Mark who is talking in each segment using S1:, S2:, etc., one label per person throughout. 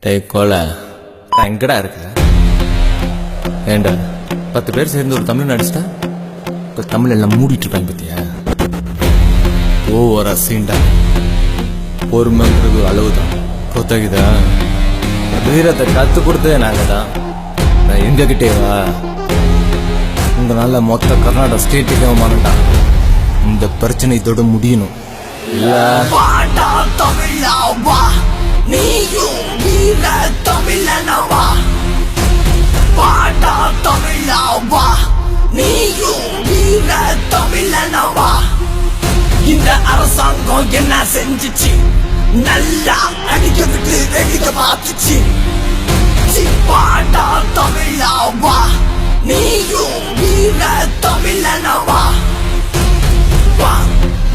S1: டேய் கோலை எங்கடா இருக்க? ஏண்டா 10 பேர் சேர்ந்து ஒரு தமிழ் நடிச்சிட்டா தமிழ் எல்லாம் மூடிட்டு இருப்பாங்க பத்தியா? ஒரு சீண்டா பொறுமைங்கிறது அளவுதான். கொத்தகுதா வீரத்தை கத்து கொடுத்ததே நாங்க தான். நான் எங்க கிட்டேவா உங்களால மொத்த கர்நாடகா ஸ்டேட்டுக்கே மாறண்டா. இந்த பிரச்சனை இதோட முடியணும். இல்ல
S2: நீயும் வீர தமிழனவா, பாடா தமிழாவா, நீயும் வீர தமிழனவா. இந்த அரசாங்கம் என்ன செஞ்சுச்சு? நல்லா அடிக்க விட்டு வெடிக்க பார்த்துச்சு. பாடா தமிழாவா, நீயும் வீர தமிழனவா.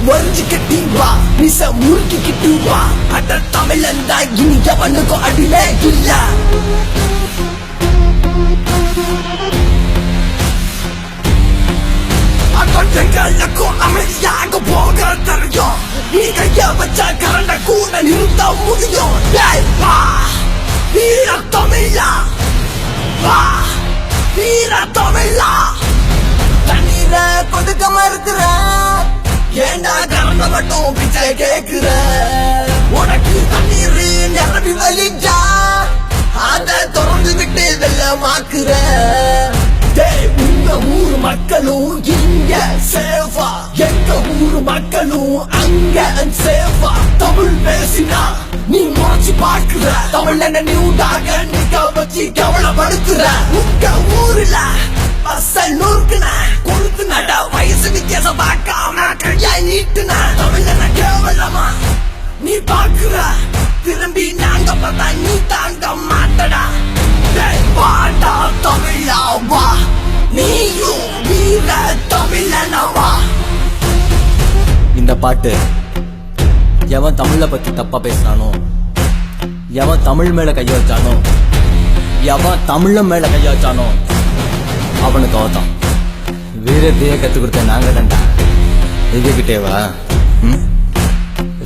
S2: வரிஞ்சு கட்டி வா, நிச முறுக்கிக்கிட்டு வா. அட தமிழன் தான் இனி எவனுக்கும் அடிலே இல்ல. எங்களுக்கும் அமைதியாக போக தெரியும். நீ கைய வச்ச கரண்ட கூட நிறுத்த முடியும். வா வீர தமிழா, வா வீர தமிழா. தண்ணீர கொதுக்க மறுக்கிற, ஏண்டா கரண்ட மட்டும் பிச்சை கேக்குற? உனக்கு தண்ணீர் நிரம்பி வலிச்சா அத திறந்து விட்டு வெள்ளமாக்குற. உங்க ஊரு மக்களும் இங்க சேவா, எங்க ஊரு மக்களும் அங்க சேவா. தமிழ் பேசினா நீ முறைச்சு பாக்குற, தமிழ் என்ன நியூடாக நிக்க வச்சு கவலைப்படுத்துற. உங்க ஊருல அசல் நூறுக்குன கொடுத்து நட வயசு வித்தியாசம் பார்க்காம கையா நீட்டுன. தமிழ் என்ன கேவலமா நீ பாக்குற? திரும்பி நாங்க பார்த்தா நீ தாங்க மாட்டடா. பாடா தமிழாவா, நீயும் வீர தமிழனவா.
S1: இந்த பாட்டு எவன் தமிழ பத்தி தப்பா பேசுறானோ, எவன் தமிழ் மேல கைய வச்சானோ, எவன் தமிழ மேல கைய வச்சானோ அவனுக்கு அவதான். வீரத்தையே கத்து கொடுத்த நாங்க தான்டா. எங்ககிட்டேவா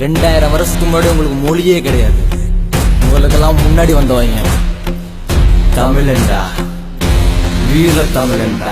S1: 2000 வருஷத்துக்கு முன்னாடி உங்களுக்கு மொழியே கிடையாது. உங்களுக்கெல்லாம் முன்னாடி வந்தவங்க தமிழன்டா, வீர தமிழன்டா.